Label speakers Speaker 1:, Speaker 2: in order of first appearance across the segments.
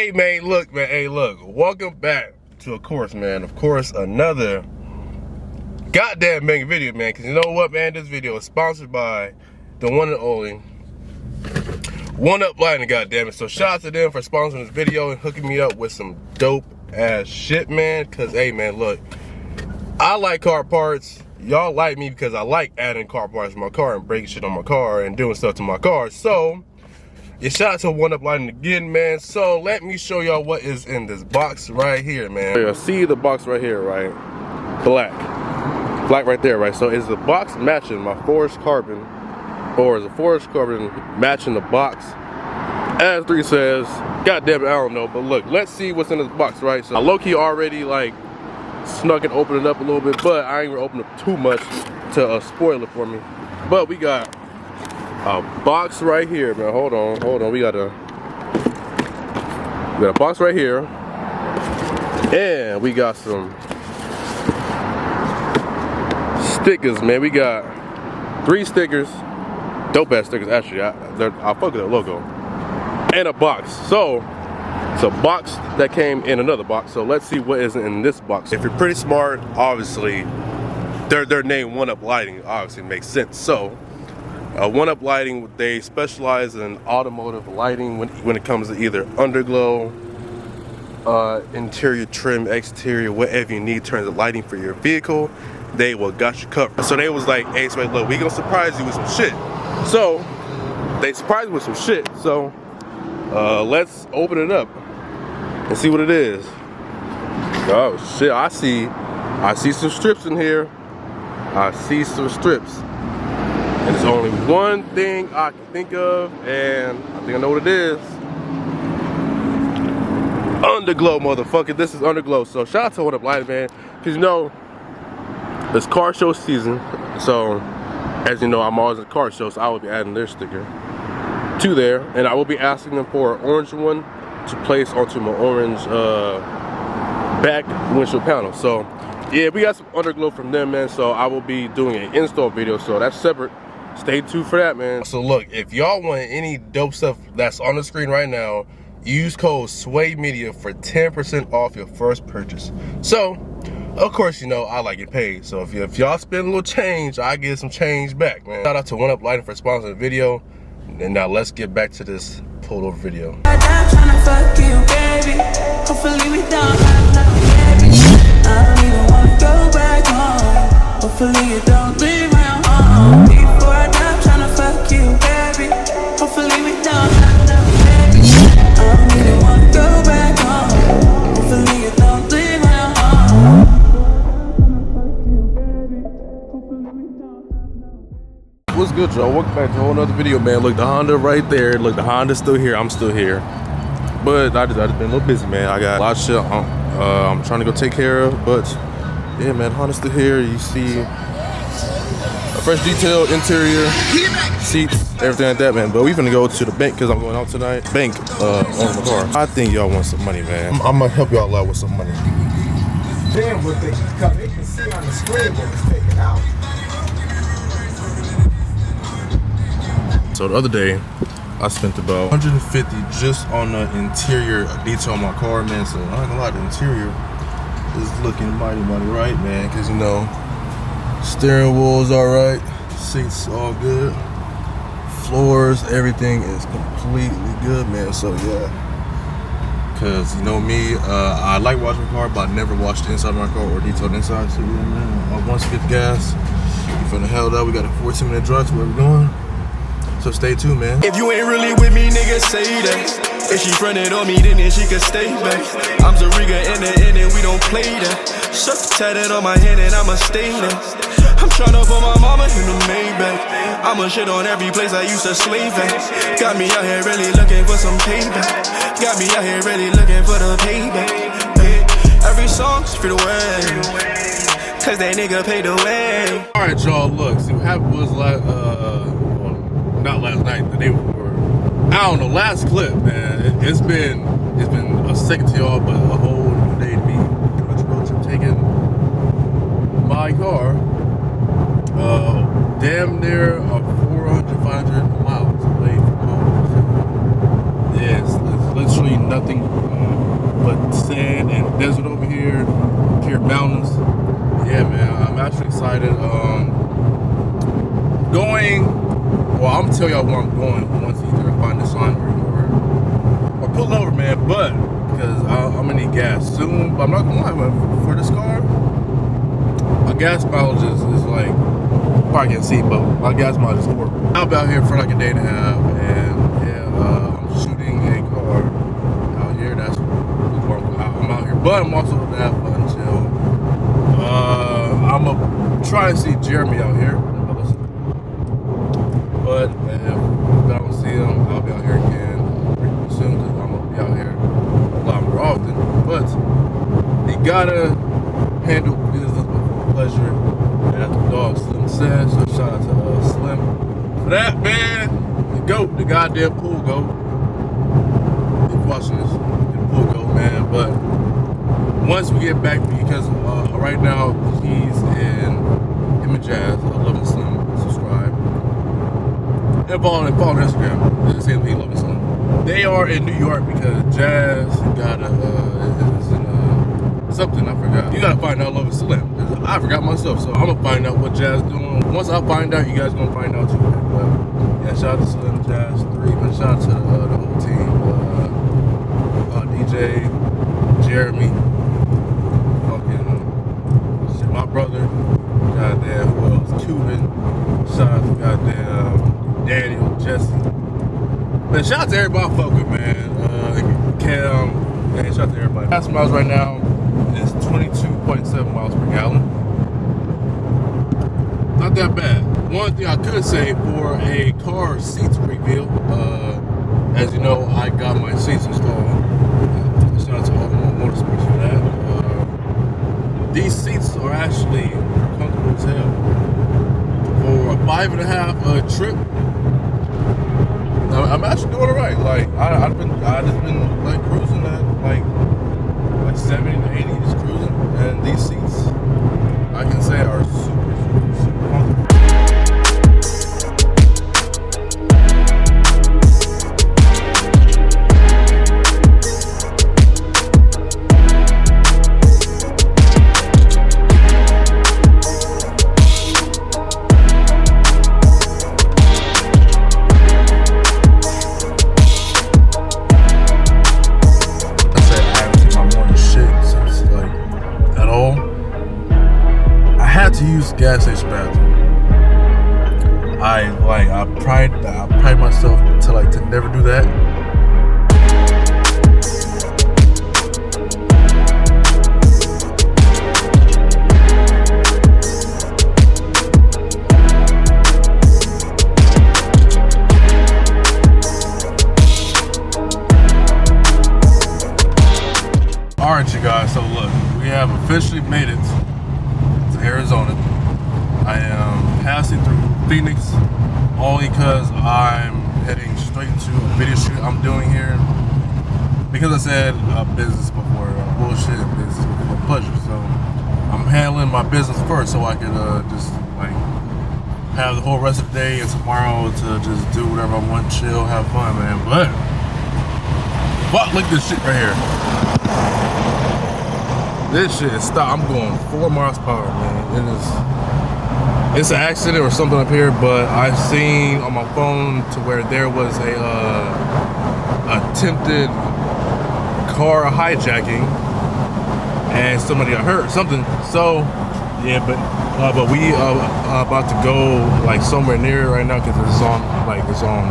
Speaker 1: Hey man, look man, hey look, welcome back to another goddamn banging video, man, because you know what, man, this video is sponsored by the one and only One Up Lighting, goddamn it. So shout out to them for sponsoring this video and hooking me up with some dope ass shit, man, because hey man, look, I like car parts. Y'all like me because I like adding car parts to my car and breaking shit on my car and doing stuff to my car. So yeah, shout out to One Up Lighting again, man. So let me show y'all what is in this box right here, man. You see the box right here, right? Black right there, right? So is the box matching my forest carbon, or is the forest carbon matching the box? As 3 says, goddamn it, I don't know. But look, let's see what's in this box, right? So I low-key already like snuck and opened it up a little bit, but I ain't gonna open it too much to spoil it for me. But we got a box right here, man. Hold on. We got a box right here, and we got some stickers, man. We got 3 stickers, dope ass stickers. Actually, I fuck with that logo, and a box. So it's a box that came in another box. So let's see what is in this box. If you're pretty smart, obviously their name One Up Lighting obviously makes sense. So One Up Lighting, they specialize in automotive lighting when it comes to either underglow, interior trim, exterior, whatever you need in terms of lighting for your vehicle. They will got you covered. So they was like, hey, so look, we gonna surprise you with some shit. So they surprised me with some shit. So let's open it up and see what it is. Oh shit, I see some strips in here. I see some strips. And there's only one thing I can think of, and I think I know what it is. Underglow, motherfucker. This is Underglow. So shout out to One Up Lighting, man. Because you know, it's car show season. So as you know, I'm always at car shows, so I will be adding their sticker to there. And I will be asking them for an orange one to place onto my orange back windshield panel. So yeah, we got some Underglow from them, man. So I will be doing an install video, so that's separate. Stay tuned for that, man. So look, if y'all want any dope stuff that's on the screen right now, use code SWAYMedia for 10% off your first purchase. So of course, you know, I like it paid. So if y'all spend a little change, I get some change back, man. Shout out to One Up Lighting for sponsoring the video. And now let's get back to this pulled over video.
Speaker 2: Hopefully you don't leave my home. Before I die, tryna fuck you, baby. Hopefully we don't have no baby. I don't even wanna go back home. Hopefully you don't leave my home.
Speaker 1: What's good, y'all? Welcome back to a whole nother video, man. Look, the Honda right there. Look, the Honda's still here. I'm still here. But I just been a little busy, man. I got a lot of shit I'm trying to go take care of, but yeah, man, Honda's still here. You see a fresh detail, interior, seats, everything like that, man. But we finna go to the bank because I'm going out tonight. Bank on my car. I think y'all want some money, man. I'm gonna help y'all out with some money.
Speaker 3: Damn, what they can see on the screen what was taken out.
Speaker 1: So the other day, I spent about $150 just on the interior detail on my car, man. So I'm not gonna lie, the interior is looking mighty right, man, because you know, steering wheel's all right, seats all good, floors, everything is completely good, man. So yeah, because you know me, I like washing my car, but I never washed the inside of my car or detailed inside. So yeah, man, once we get the gas, we finna hell up. We got a 14-minute drive to where we're going, so stay tuned, man.
Speaker 4: If you ain't really with me, nigga, say that. If she fronted on me, then she could stay back. I'm Zariga in the end and we don't play that. Stuff tatted on my hand and I'ma stay there. I'm tryna put my mama in the Maybach. I'ma shit on every place I used to slave at. Got me out here really looking for some payback. Got me out here really looking for the payback. Yeah. Every song's free to way, cause that nigga paid the way.
Speaker 1: Alright, y'all, look, see what happened was like, not last night, the day before. I don't know, last clip, man. It's been a second to y'all, but a whole new day to me. Pretty much road trip taking my car damn near 400, 500 miles away from home. So, yeah, it's literally literally nothing but sand and desert over here, pure mountains. Yeah, man, I'm actually excited. Well, I'm gonna tell y'all where I'm going once either I find the sign or pull over, man. But because I'm gonna need gas soon. But I'm not gonna lie, man, for this car, my gas mileage is like, probably can't see, but my gas mileage is horrible. I've been out here for like a day and a half, and yeah, I'm shooting a car out here. That's I'm out here, but I'm also gonna have fun, chill. I'm gonna try and see Jeremy out here. But if I don't see him, I'll be out here again pretty soon because I'm gonna be out here a lot more often. But you gotta handle business before pleasure, as the dog Slim says. So shout out to Slim for that, man. The GOAT, the goddamn pool GOAT. If you're watching this, the pool GOAT, man. But once we get back, because right now he's in him and Jazz. I love him, Slim. Subscribe. And follow on Instagram. The same thing, Love and Slim. They are in New York because Jazz got is in something I forgot. You gotta find out Love and Slim. I forgot myself, so I'm gonna find out what Jazz doing. Once I find out, you guys gonna find out too. But yeah, shout out to Slim, Jazz 3, but shout out to the whole team. DJ, Jeremy, fucking my brother, goddamn, who else? Cuban. Shout out to goddamn Daniel, Jesse. Man, shout out to everybody I fuck with, man. Cam, man, shout out to everybody. Gas miles right now is 22.7 miles per gallon. Not that bad. One thing I could say for a car seats reveal, as you know, I got my seats installed. Shout out to All Motorsports for that. These seats are actually comfortable as hell. For a 5.5 trip, I'm actually doing it right. Like I just been like cruising at like 70 to 80, just cruising, and these seats I can say are super comfortable. Gas station bathroom. I pride myself to never do that. Alright, you guys, so look, we have officially made it to Arizona. I am passing through Phoenix only because I'm heading straight to a video shoot I'm doing here. Because I said business before bullshit, business before pleasure. So I'm handling my business first so I can just like have the whole rest of the day and tomorrow to just do whatever I want, chill, have fun, man. But look at this shit right here. This shit is stop. I'm going 4 miles per hour, man. It's an accident or something up here, but I've seen on my phone to where there was a attempted car hijacking and somebody got hurt, something. So yeah, but we about to go like somewhere near right now because it's on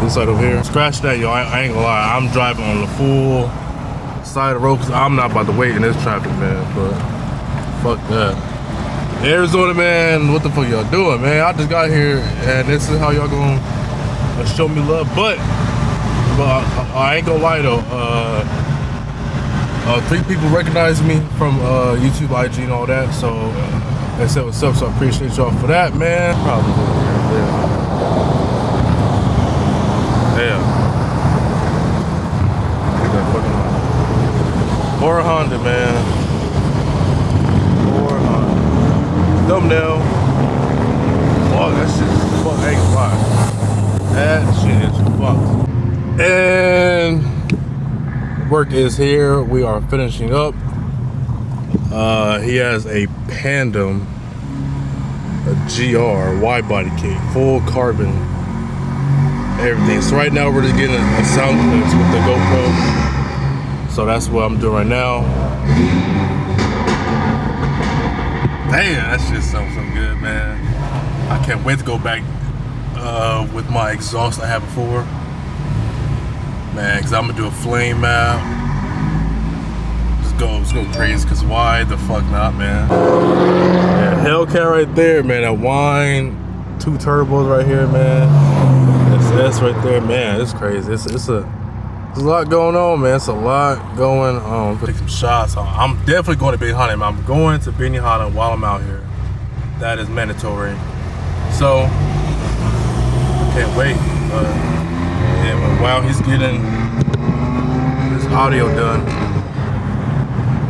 Speaker 1: this side over here. Scratch that, yo. I ain't gonna lie. I'm driving on the full side of the road because I'm not about to wait in this traffic, man. But fuck that. Arizona, man, what the fuck y'all doing, man? I just got here and this is how y'all gonna show me love. But I ain't gonna lie though. 3 people recognized me from YouTube, IG, and all that. So they said what's up. So I appreciate y'all for that, man. Probably damn. Or a Honda, man. Or a Honda. Thumbnail. Fuck, that shit is fuck. I ain't gonna lie. That shit is fucked. And Work is here. We are finishing up. He has a Pandem, a GR wide body kit, full carbon, everything. So right now we're just getting a sound clips with the GoPro. So that's what I'm doing right now. Damn, that shit sounds so good, man. I can't wait to go back with my exhaust I had before. Man, cause I'm gonna do a flame map. Let's go crazy, cause why the fuck not, man? Yeah, Hellcat right there, man. That wine, 2 turbos right here, man. SS right there, man. It's crazy. There's a lot going on, man. It's a lot going on. Take some shots. I'm definitely going to Benihana. I'm going to Benihana while I'm out here. That is mandatory. So I can't wait. Yeah, but while he's getting his audio done,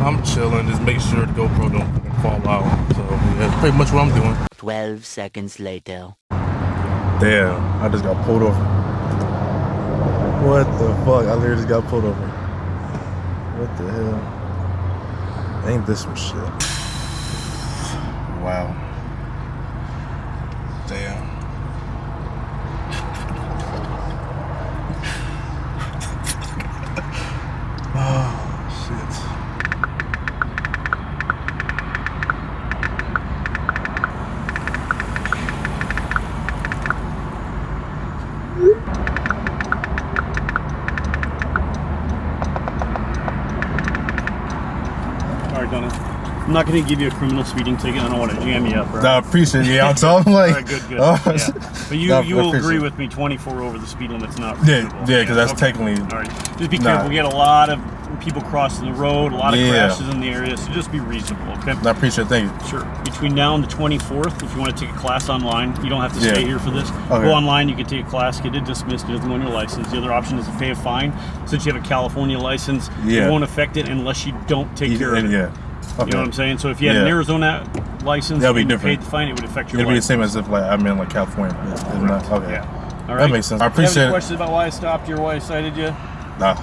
Speaker 1: I'm chilling, just make sure the GoPro don't fall out. So yeah, that's pretty much what I'm doing.
Speaker 5: 12 seconds later.
Speaker 1: Damn, I just got pulled over. What the fuck? I literally just got pulled over. What the hell? Ain't this some shit? Wow. Damn. Oh, shit.
Speaker 6: Alright, Donna. I'm not going to give you a criminal speeding ticket. I don't want to jam you up, right?
Speaker 1: I appreciate it. Yeah, I'm talking like.
Speaker 6: Alright, good.
Speaker 1: Oh,
Speaker 6: Yeah. But you
Speaker 1: no,
Speaker 6: will
Speaker 1: appreciate
Speaker 6: agree
Speaker 1: it.
Speaker 6: with me, 24 over the speed limit's not
Speaker 1: Yeah,
Speaker 6: reasonable.
Speaker 1: yeah, because that's
Speaker 6: okay.
Speaker 1: technically.
Speaker 6: Alright, just be careful. We get a lot of people crossing the road, a lot of crashes in the area, so just be reasonable, okay?
Speaker 1: I appreciate it. Thank you.
Speaker 6: Sure. Between now and the 24th, if you want to take a class online, you don't have to stay here for this.
Speaker 1: Okay.
Speaker 6: Go online, you can take a class, get it dismissed, it doesn't go on your license. The other option is to pay a fine. Since you have a California license, it won't affect it unless you don't take care of it.
Speaker 1: Yeah. Okay.
Speaker 6: You know what I'm saying? So if you had an Arizona license
Speaker 1: That'll be
Speaker 6: and you
Speaker 1: different.
Speaker 6: paid the fine, it would affect your
Speaker 1: It'd be the
Speaker 6: license.
Speaker 1: same as if like I'm in like California. Okay.
Speaker 6: Yeah. All right.
Speaker 1: That makes sense. I
Speaker 6: Do you have
Speaker 1: appreciate
Speaker 6: any
Speaker 1: it.
Speaker 6: questions about why I stopped you or why I cited you?
Speaker 1: Nah,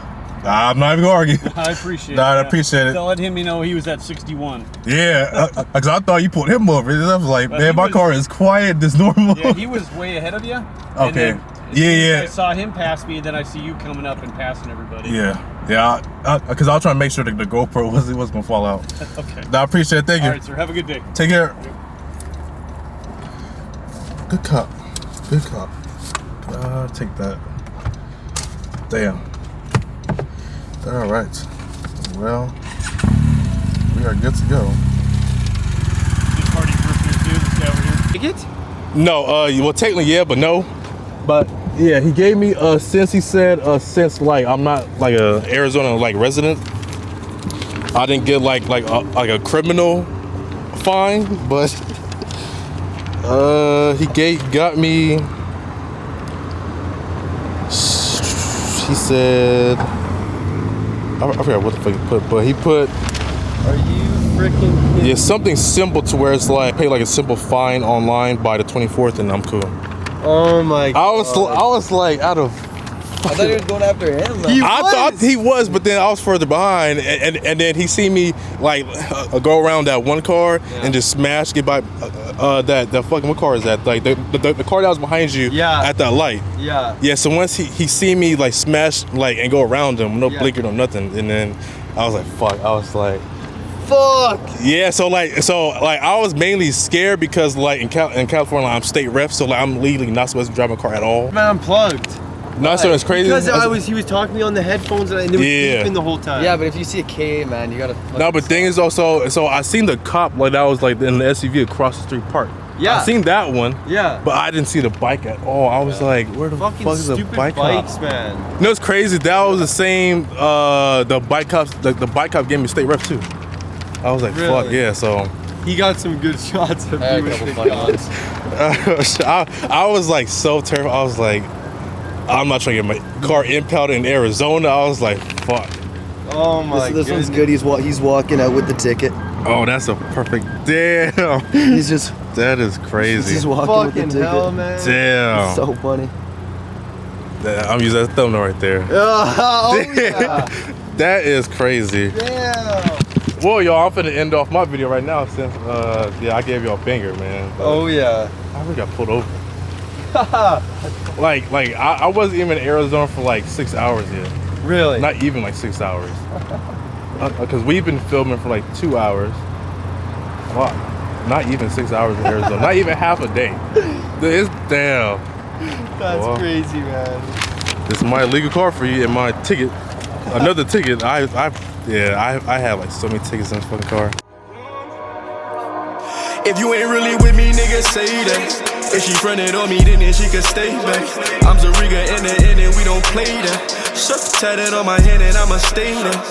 Speaker 1: I'm not even gonna argue.
Speaker 6: I appreciate it.
Speaker 1: Nah, I appreciate it.
Speaker 6: To let him know he was at 61.
Speaker 1: Yeah, because I thought you pulled him over. I was like,
Speaker 6: But
Speaker 1: man,
Speaker 6: he
Speaker 1: my
Speaker 6: was-
Speaker 1: car is quiet, this normal.
Speaker 6: Yeah, he was way ahead of you. And
Speaker 1: Okay.
Speaker 6: then as soon as
Speaker 1: Yeah.
Speaker 6: I saw him pass me, then I see you coming up and passing everybody.
Speaker 1: Yeah, because I was trying to make sure that the GoPro wasn't gonna fall out.
Speaker 6: Okay.
Speaker 1: Nah, I appreciate it. Thank you.
Speaker 6: All right, sir. Have a good day.
Speaker 1: Take care. Good cop. Good cop. Take that. Damn. All right. Well, we are good to go.
Speaker 6: This party person here too. This guy over here.
Speaker 3: Ticket?
Speaker 1: No, well, technically, yeah, but no. But yeah, he gave me since he said since like I'm not like a Arizona like resident, I didn't get like a criminal fine, but he got me. He said I forgot what the fuck he put, but he put.
Speaker 3: Are you freaking kidding?
Speaker 1: Yeah, something simple to where it's like pay like a simple fine online by the 24th and I'm cool.
Speaker 3: Oh my god.
Speaker 1: I was like out of.
Speaker 7: I thought he was going after him. Though.
Speaker 1: I thought he was, but then I was further behind, and then he see me like go around that one car and just smash, get by that fucking, what car is that? Like the car that was behind you at that light.
Speaker 3: Yeah.
Speaker 1: Yeah. So once he see me like smash like and go around him, no blinker, no nothing, and then I was like fuck. I was like.
Speaker 3: Fuck.
Speaker 1: Yeah, so I was mainly scared because like in California I'm state ref, so like I'm legally not supposed to drive my car at all.
Speaker 3: Man, I'm plugged.
Speaker 1: No, so it's crazy.
Speaker 3: Because he was talking to me on the headphones and it was beeping the whole time.
Speaker 7: Yeah, but if you see a KA, man, you gotta.
Speaker 1: No, but thing is also, so I seen the cop like that was like in the SUV across the street parked.
Speaker 3: Yeah.
Speaker 1: I seen that one.
Speaker 3: Yeah.
Speaker 1: But I didn't see the bike at all. I was like, where the
Speaker 3: Fucking
Speaker 1: fuck is the
Speaker 3: stupid
Speaker 1: bike
Speaker 3: bikes,
Speaker 1: cop?
Speaker 3: man.
Speaker 1: You know, it's crazy. That was the same. The bike cops. The bike cop gave me state ref too. I was like, fuck
Speaker 3: Really?
Speaker 1: yeah. So
Speaker 3: He got some good shots of
Speaker 7: I had
Speaker 3: you
Speaker 7: a
Speaker 3: with
Speaker 7: couple
Speaker 3: the
Speaker 7: funny
Speaker 3: guns.
Speaker 7: ones.
Speaker 1: I was like so terrified. I was like, I'm not trying to get my car impounded in Arizona. I was like, fuck.
Speaker 3: Oh my
Speaker 7: This one's
Speaker 3: goodness.
Speaker 7: good. He's walking out with the ticket.
Speaker 1: Oh, that's a perfect. Damn.
Speaker 7: He's just
Speaker 1: That is crazy.
Speaker 7: he's walking with the
Speaker 3: Fucking
Speaker 7: ticket.
Speaker 3: hell, man.
Speaker 1: Damn.
Speaker 7: So funny.
Speaker 1: I'm using that thumbnail right there.
Speaker 3: Oh, yeah.
Speaker 1: That is crazy.
Speaker 7: Damn.
Speaker 1: Well, y'all, I'm finna end off my video right now since, yeah, I gave y'all a banger, man. But
Speaker 7: Oh yeah.
Speaker 1: I really got pulled over. like I wasn't even in Arizona for like 6 hours yet.
Speaker 7: Really?
Speaker 1: Not even like 6 hours. Because we've been filming for like 2 hours. Fuck. Not even 6 hours in Arizona. Not even half a day. It's damn.
Speaker 7: That's crazy, man.
Speaker 1: This is my illegal car for you and my ticket. Another ticket. I have like so many tickets in this fucking car.
Speaker 4: If you ain't really with me, nigga, say that. If she fronted on me, then she could stay back. I'm Zariga in the end and we don't play that. Surf tatted on my hand and I'ma stay there.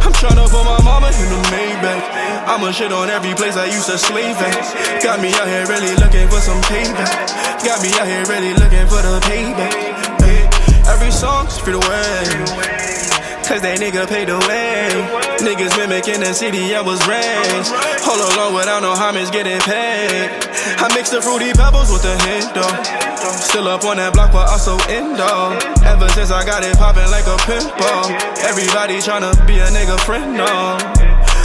Speaker 4: I'm tryna put my mama in the Maybach. I'ma shit on every place I used to slave at. Got me out here really looking for some payback. Got me out here really looking for the payback. Every song's free to wear. Cause that nigga paid the way. Niggas mimicking the city I was raised. All along without no homage getting paid. I mix the fruity pebbles with the hint though. Still up on that block but also indoor. Ever since I got it poppin' like a pinball. Everybody tryna be a nigga friend though.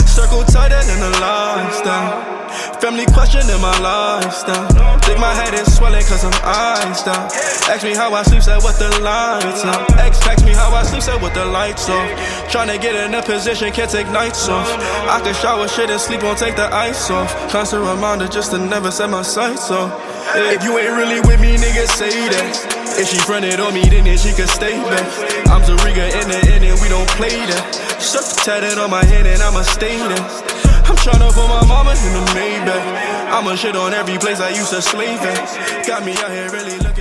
Speaker 4: Circle tighter than the lifestyle. Family question in my lifestyle. Think my head is swelling cause I'm iced out. Ask me how I sleep, said what the lights off. Text me how I sleep, said what the lights off. Tryna get in a position, can't take nights off. I can shower shit and sleep, won't take the ice off. Constant reminder just to never set my sights off. If you ain't really with me, nigga, say that. If she fronted on me, then she could stay back. I'm Zariga in the end and we don't play that. Surf tatted on my hand and I'ma stay there. I'm tryna put my mama in the Maybach. I'ma shit on every place I used to slave at. Got me out here really looking.